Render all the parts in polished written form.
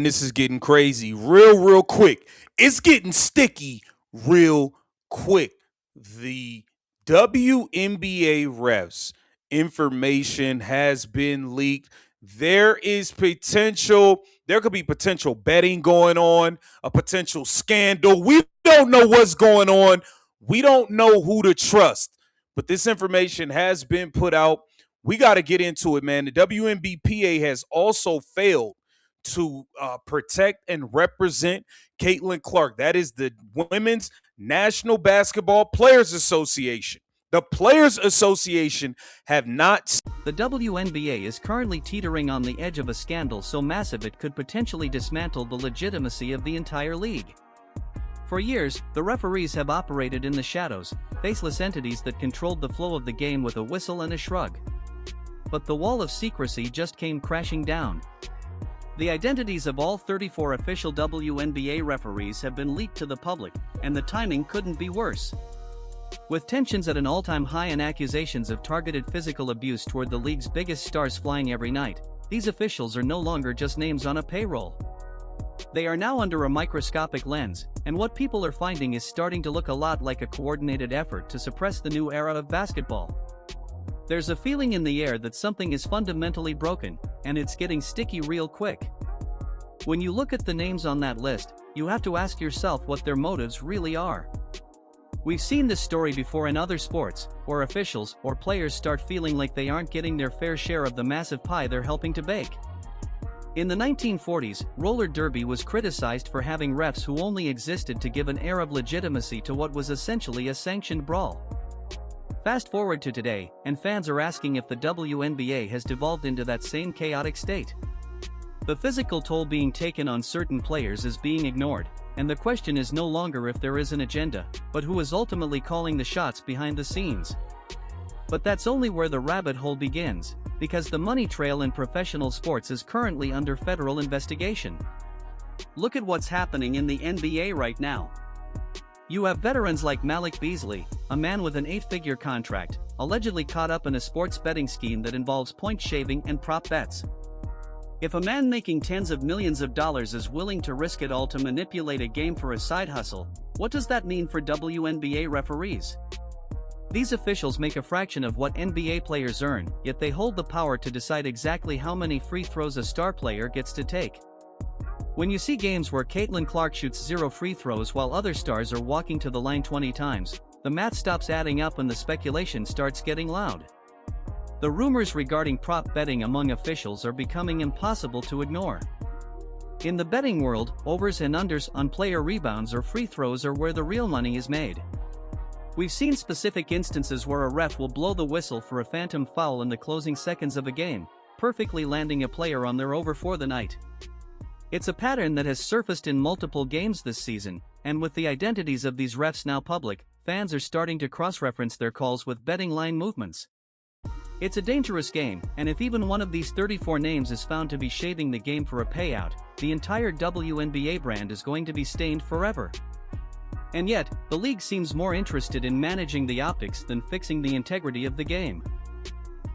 This is getting crazy real quick. It's getting sticky real quick. The WNBA refs information has been leaked. There could be potential betting going on, a potential scandal. We don't know what's going on. We don't know who to trust. But this information has been put out. We got to get into it, man. The WNBPA has also failed to protect and represent Caitlin Clark. That is the Women's National Basketball Players Association. The Players Association have not. The WNBA is currently teetering on the edge of a scandal so massive it could potentially dismantle the legitimacy of the entire league. For years, the referees have operated in the shadows, faceless entities that controlled the flow of the game with a whistle and a shrug. But the wall of secrecy just came crashing down. The identities of all 34 official WNBA referees have been leaked to the public, and the timing couldn't be worse. With tensions at an all-time high and accusations of targeted physical abuse toward the league's biggest stars flying every night, these officials are no longer just names on a payroll. They are now under a microscopic lens, and what people are finding is starting to look a lot like a coordinated effort to suppress the new era of basketball. There's a feeling in the air that something is fundamentally broken, and it's getting sticky real quick. When you look at the names on that list, you have to ask yourself what their motives really are. We've seen this story before in other sports, where officials or players start feeling like they aren't getting their fair share of the massive pie they're helping to bake. In the 1940s, roller derby was criticized for having refs who only existed to give an air of legitimacy to what was essentially a sanctioned brawl. Fast forward to today, and fans are asking if the WNBA has devolved into that same chaotic state. The physical toll being taken on certain players is being ignored, and the question is no longer if there is an agenda, but who is ultimately calling the shots behind the scenes. But that's only where the rabbit hole begins, because the money trail in professional sports is currently under federal investigation. Look at what's happening in the NBA right now. You have veterans like Malik Beasley, a man with an 8-figure contract, allegedly caught up in a sports betting scheme that involves point shaving and prop bets. If a man making tens of millions of dollars is willing to risk it all to manipulate a game for a side hustle, what does that mean for WNBA referees? These officials make a fraction of what NBA players earn, yet they hold the power to decide exactly how many free throws a star player gets to take. When you see games where Caitlin Clark shoots 0 free throws while other stars are walking to the line 20 times, the math stops adding up and the speculation starts getting loud. The rumors regarding prop betting among officials are becoming impossible to ignore. In the betting world, overs and unders on player rebounds or free throws are where the real money is made. We've seen specific instances where a ref will blow the whistle for a phantom foul in the closing seconds of a game, perfectly landing a player on their over for the night. It's a pattern that has surfaced in multiple games this season, and with the identities of these refs now public, fans are starting to cross-reference their calls with betting line movements. It's a dangerous game, and if even one of these 34 names is found to be shaving the game for a payout, the entire WNBA brand is going to be stained forever. And yet, the league seems more interested in managing the optics than fixing the integrity of the game.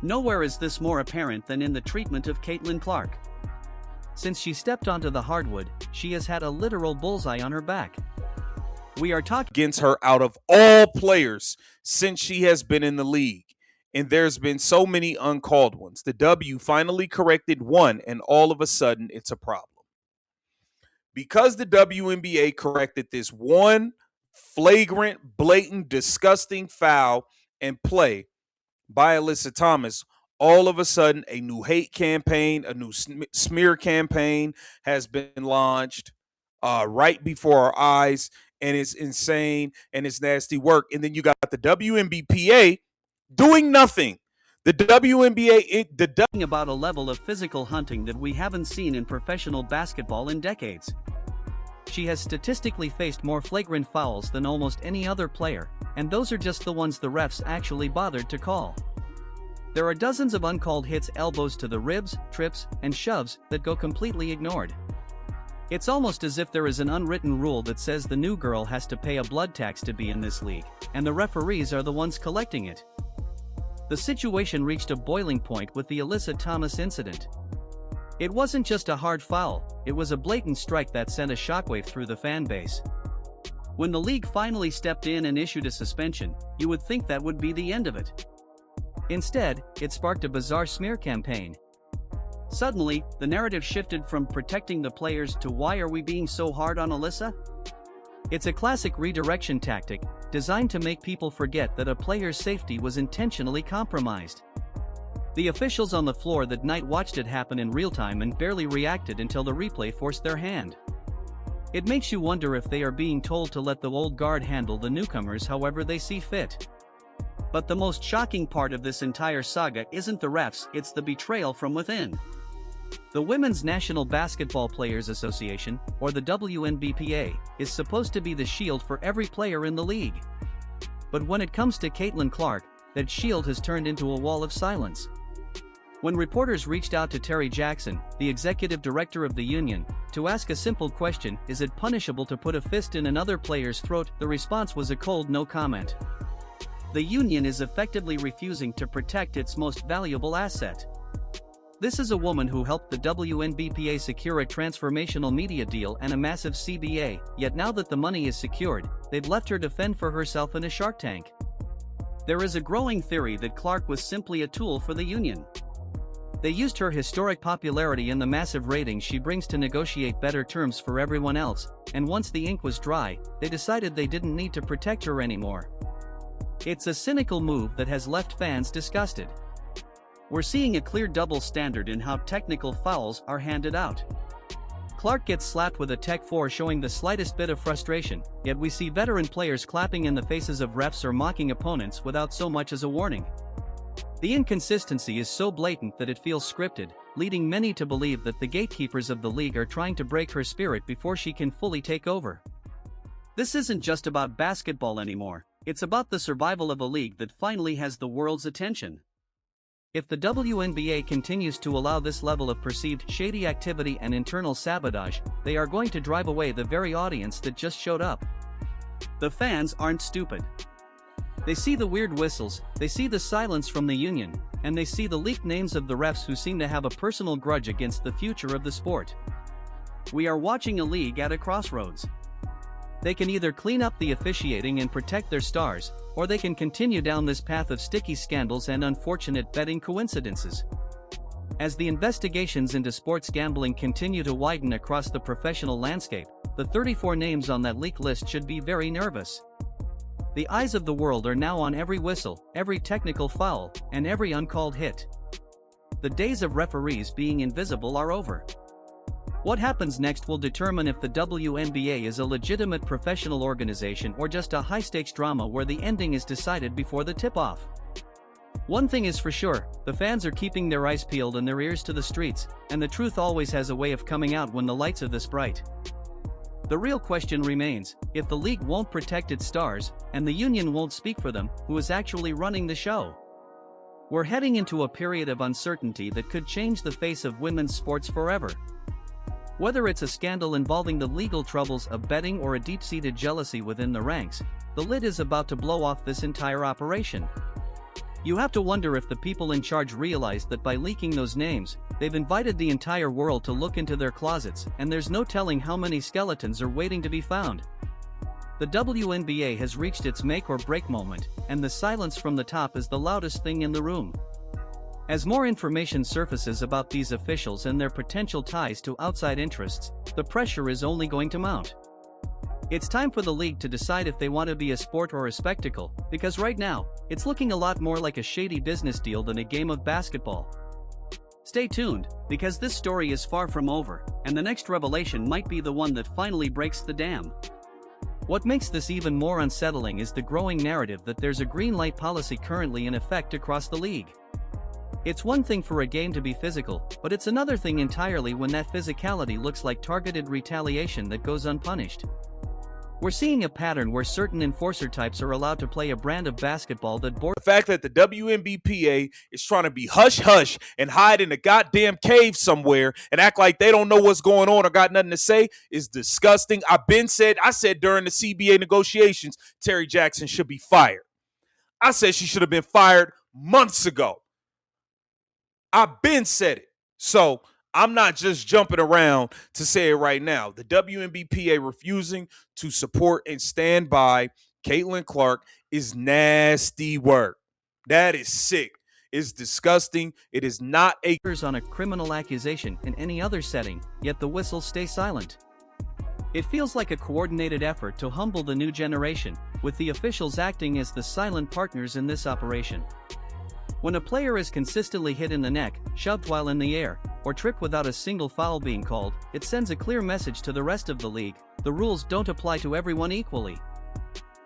Nowhere is this more apparent than in the treatment of Caitlin Clark. Since she stepped onto the hardwood, she has had a literal bullseye on her back. We are talking Against her out of all players since she has been in the league. And there's been so many uncalled ones. The W finally corrected one, and all of a sudden, it's a problem. Because the WNBA corrected this one flagrant, blatant, disgusting foul and play by Alyssa Thomas, all of a sudden, a new hate campaign, a new smear campaign has been launched right before our eyes, and it's insane, and it's nasty work. And then you got the WNBPA doing nothing. The WNBA, about a level of physical hunting that we haven't seen in professional basketball in decades. She has statistically faced more flagrant fouls than almost any other player, and those are just the ones the refs actually bothered to call. There are dozens of uncalled hits, elbows to the ribs, trips, and shoves that go completely ignored. It's almost as if there is an unwritten rule that says the new girl has to pay a blood tax to be in this league, and the referees are the ones collecting it. The situation reached a boiling point with the Alyssa Thomas incident. It wasn't just a hard foul, it was a blatant strike that sent a shockwave through the fan base. When the league finally stepped in and issued a suspension, you would think that would be the end of it. Instead, it sparked a bizarre smear campaign. Suddenly, the narrative shifted from protecting the players to why are we being so hard on Alyssa? It's a classic redirection tactic, designed to make people forget that a player's safety was intentionally compromised. The officials on the floor that night watched it happen in real time and barely reacted until the replay forced their hand. It makes you wonder if they are being told to let the old guard handle the newcomers however they see fit. But the most shocking part of this entire saga isn't the refs, it's the betrayal from within. The Women's National Basketball Players Association, or the WNBPA, is supposed to be the shield for every player in the league. But when it comes to Caitlin Clark, that shield has turned into a wall of silence. When reporters reached out to Terry Jackson, the executive director of the union, to ask a simple question, is it punishable to put a fist in another player's throat, the response was a cold no comment. The union is effectively refusing to protect its most valuable asset. This is a woman who helped the WNBPA secure a transformational media deal and a massive CBA, yet now that the money is secured, they've left her to fend for herself in a Shark Tank. There is a growing theory that Clark was simply a tool for the union. They used her historic popularity and the massive ratings she brings to negotiate better terms for everyone else, and once the ink was dry, they decided they didn't need to protect her anymore. It's a cynical move that has left fans disgusted. We're seeing a clear double standard in how technical fouls are handed out. Clark gets slapped with a Tech 4 showing the slightest bit of frustration, yet we see veteran players clapping in the faces of refs or mocking opponents without so much as a warning. The inconsistency is so blatant that it feels scripted, leading many to believe that the gatekeepers of the league are trying to break her spirit before she can fully take over. This isn't just about basketball anymore, it's about the survival of a league that finally has the world's attention. If the WNBA continues to allow this level of perceived shady activity and internal sabotage, they are going to drive away the very audience that just showed up. The fans aren't stupid. They see the weird whistles, they see the silence from the union, and they see the leaked names of the refs who seem to have a personal grudge against the future of the sport. We are watching a league at a crossroads. They can either clean up the officiating and protect their stars, or they can continue down this path of sticky scandals and unfortunate betting coincidences. As the investigations into sports gambling continue to widen across the professional landscape, the 34 names on that leak list should be very nervous. The eyes of the world are now on every whistle, every technical foul, and every uncalled hit. The days of referees being invisible are over. What happens next will determine if the WNBA is a legitimate professional organization or just a high-stakes drama where the ending is decided before the tip-off. One thing is for sure, the fans are keeping their eyes peeled and their ears to the streets, and the truth always has a way of coming out when the lights are this bright. The real question remains, if the league won't protect its stars, and the union won't speak for them, who is actually running the show? We're heading into a period of uncertainty that could change the face of women's sports forever. Whether it's a scandal involving the legal troubles of betting or a deep-seated jealousy within the ranks, the lid is about to blow off this entire operation. You have to wonder if the people in charge realize that by leaking those names, they've invited the entire world to look into their closets, and there's no telling how many skeletons are waiting to be found. The WNBA has reached its make or break moment, and the silence from the top is the loudest thing in the room. As more information surfaces about these officials and their potential ties to outside interests, the pressure is only going to mount. It's time for the league to decide if they want to be a sport or a spectacle, because right now, it's looking a lot more like a shady business deal than a game of basketball. Stay tuned, because this story is far from over, and the next revelation might be the one that finally breaks the dam. What makes this even more unsettling is the growing narrative that there's a green light policy currently in effect across the league. It's one thing for a game to be physical, but it's another thing entirely when that physicality looks like targeted retaliation that goes unpunished. We're seeing a pattern where certain enforcer types are allowed to play a brand of basketball that The fact that the WNBPA is trying to be hush-hush and hide in a goddamn cave somewhere and act like they don't know what's going on or got nothing to say is disgusting. I said during the CBA negotiations, Terry Jackson should be fired. I said she should have been fired months ago. I've been said it. So I'm not just jumping around to say it right now. The WNBPA refusing to support and stand by Caitlin Clark is nasty work. That is sick. It's disgusting. It is not a on a criminal accusation in any other setting, yet the whistles stay silent. It feels like a coordinated effort to humble the new generation, with the officials acting as the silent partners in this operation. When a player is consistently hit in the neck, shoved while in the air, or tripped without a single foul being called, it sends a clear message to the rest of the league: the rules don't apply to everyone equally.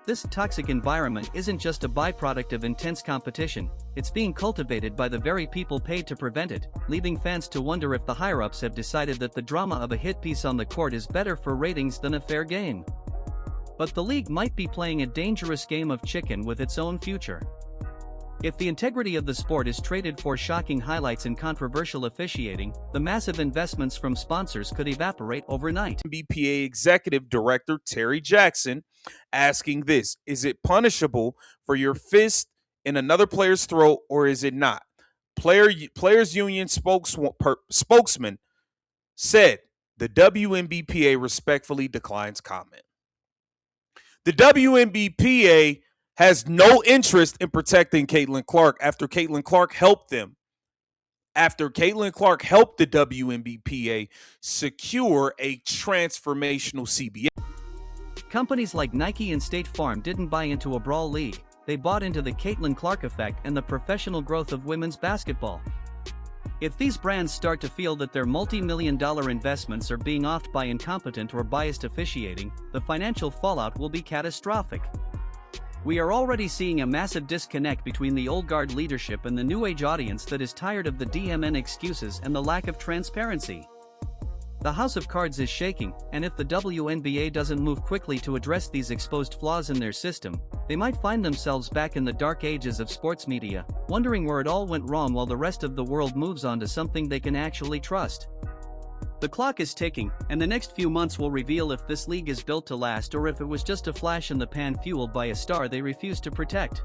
This toxic environment isn't just a byproduct of intense competition, it's being cultivated by the very people paid to prevent it, leaving fans to wonder if the higher-ups have decided that the drama of a hit piece on the court is better for ratings than a fair game. But the league might be playing a dangerous game of chicken with its own future. If the integrity of the sport is traded for shocking highlights and controversial officiating, the massive investments from sponsors could evaporate overnight. WNBPA Executive Director Terry Jackson asking this: is it punishable for your fist in another player's throat, or is it not? Players Union spokesman said the WNBPA respectfully declines comment. The WNBPA has no interest in protecting Caitlin Clark after Caitlin Clark helped them. After Caitlin Clark helped the WNBPA secure a transformational CBA. Companies like Nike and State Farm didn't buy into a brawl league, they bought into the Caitlin Clark effect and the professional growth of women's basketball. If these brands start to feel that their multi-million-dollar investments are being offed by incompetent or biased officiating, the financial fallout will be catastrophic. We are already seeing a massive disconnect between the old guard leadership and the new age audience that is tired of the DMN excuses and the lack of transparency. The house of cards is shaking, and if the WNBA doesn't move quickly to address these exposed flaws in their system, they might find themselves back in the dark ages of sports media, wondering where it all went wrong while the rest of the world moves on to something they can actually trust. The clock is ticking, and the next few months will reveal if this league is built to last or if it was just a flash in the pan fueled by a star they refuse to protect.